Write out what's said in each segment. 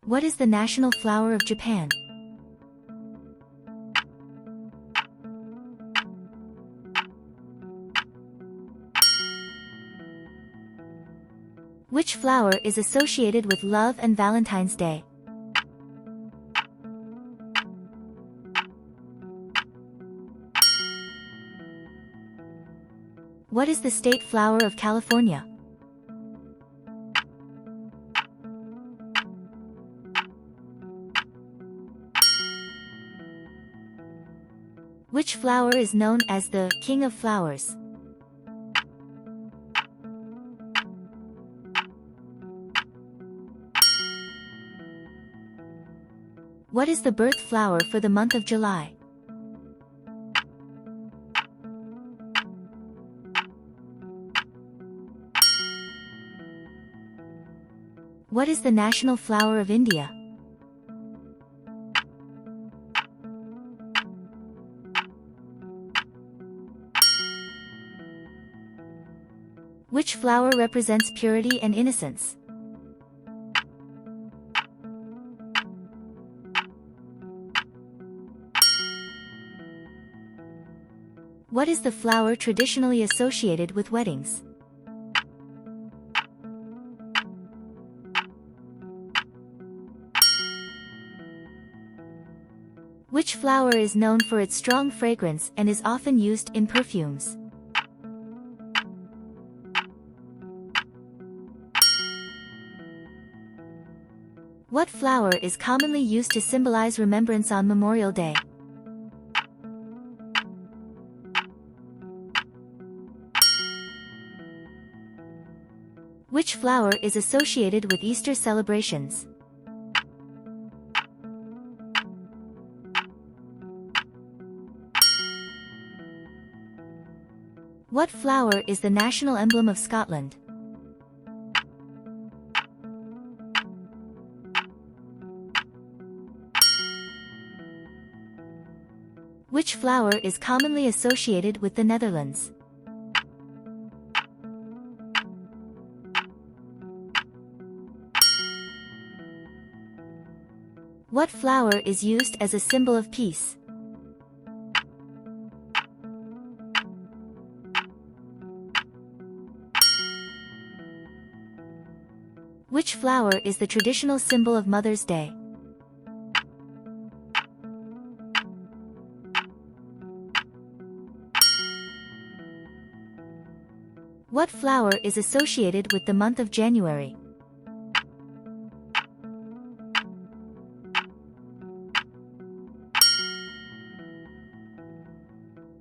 What is the national flower of Japan? Which flower is associated with love and Valentine's Day? What is the state flower of California? Which flower is known as the King of Flowers? What is the birth flower for the month of July? What is the national flower of India? Which flower represents purity and innocence? What is the flower traditionally associated with weddings? Which flower is known for its strong fragrance and is often used in perfumes? What flower is commonly used to symbolize remembrance on Memorial Day? Which flower is associated with Easter celebrations? What flower is the national emblem of Scotland? Which flower is commonly associated with the Netherlands? What flower is used as a symbol of peace? Which flower is the traditional symbol of Mother's Day? What flower is associated with the month of January?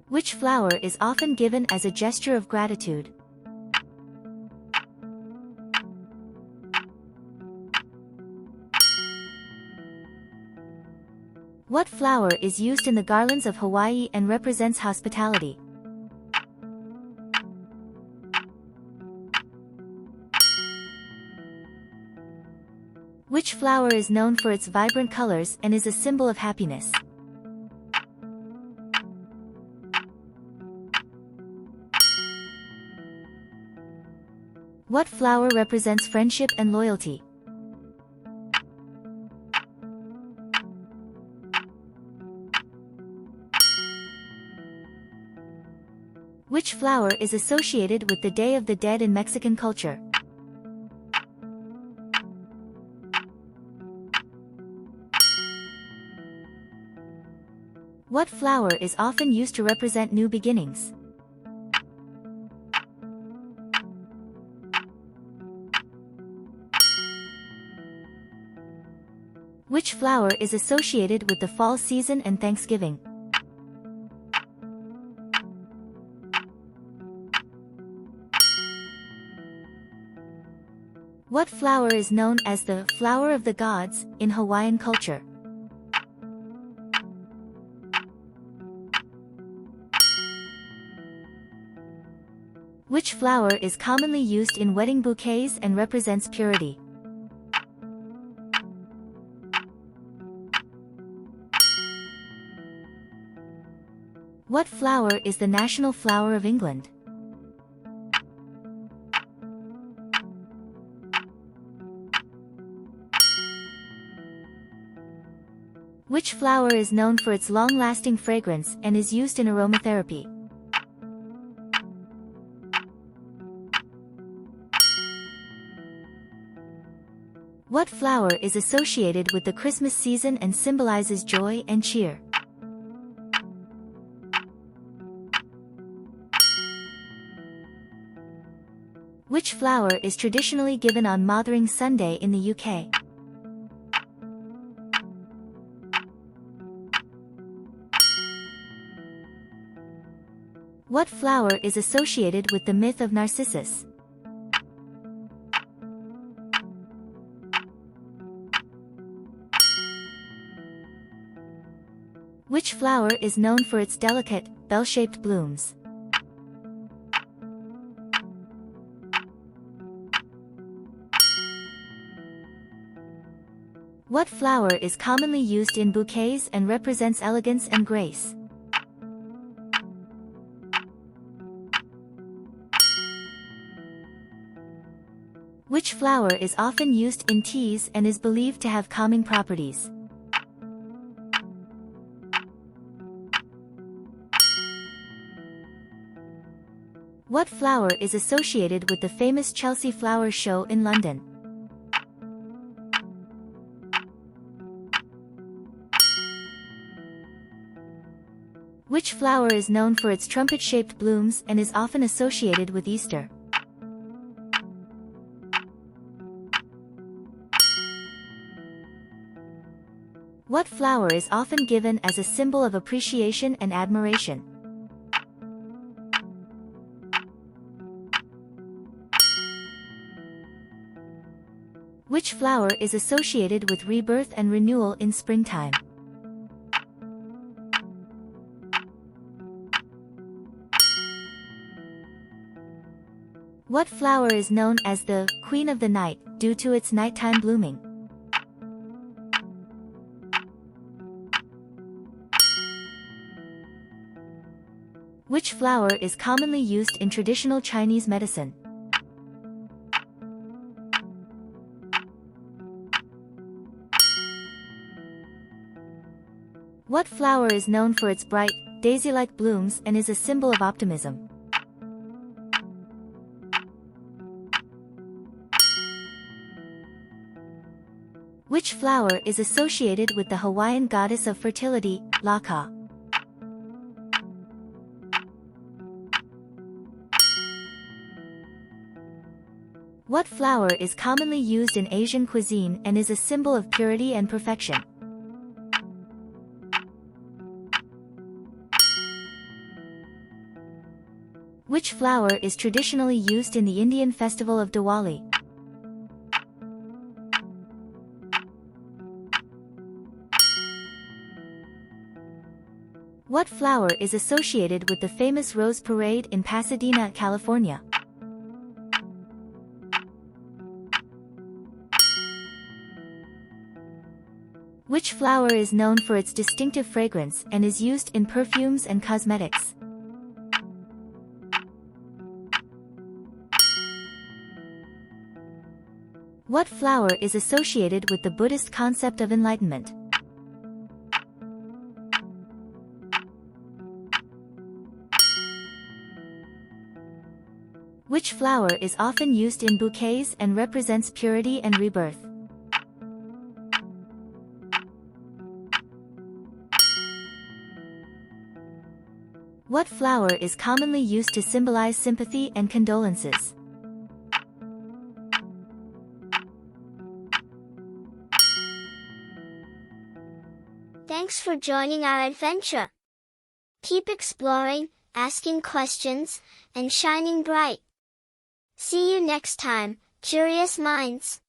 Which flower is often given as a gesture of gratitude? What flower is used in the garlands of Hawaii and represents hospitality? Which flower is known for its vibrant colors and is a symbol of happiness? What flower represents friendship and loyalty? Which flower is associated with the Day of the Dead in Mexican culture? What flower is often used to represent new beginnings? Which flower is associated with the fall season and Thanksgiving? What flower is known as the flower of the gods in Hawaiian culture? Which flower is commonly used in wedding bouquets and represents purity? What flower is the national flower of England? Which flower is known for its long-lasting fragrance and is used in aromatherapy? What flower is associated with the Christmas season and symbolizes joy and cheer? Which flower is traditionally given on Mothering Sunday in the UK? What flower is associated with the myth of Narcissus? Which flower is known for its delicate, bell-shaped blooms? What flower is commonly used in bouquets and represents elegance and grace? Which flower is often used in teas and is believed to have calming properties? What flower is associated with the famous Chelsea Flower Show in London? Which flower is known for its trumpet-shaped blooms and is often associated with Easter? What flower is often given as a symbol of appreciation and admiration? Which flower is associated with rebirth and renewal in springtime? What flower is known as the Queen of the Night due to its nighttime blooming? Which flower is commonly used in traditional Chinese medicine? What flower is known for its bright, daisy-like blooms and is a symbol of optimism? Which flower is associated with the Hawaiian goddess of fertility, Laka? What flower is commonly used in Asian cuisine and is a symbol of purity and perfection? Which flower is traditionally used in the Indian festival of Diwali? What flower is associated with the famous Rose Parade in Pasadena, California? Which flower is known for its distinctive fragrance and is used in perfumes and cosmetics? What flower is associated with the Buddhist concept of enlightenment? Which flower is often used in bouquets and represents purity and rebirth? What flower is commonly used to symbolize sympathy and condolences? Thanks for joining our adventure. Keep exploring, asking questions, and shining bright. See you next time, curious minds.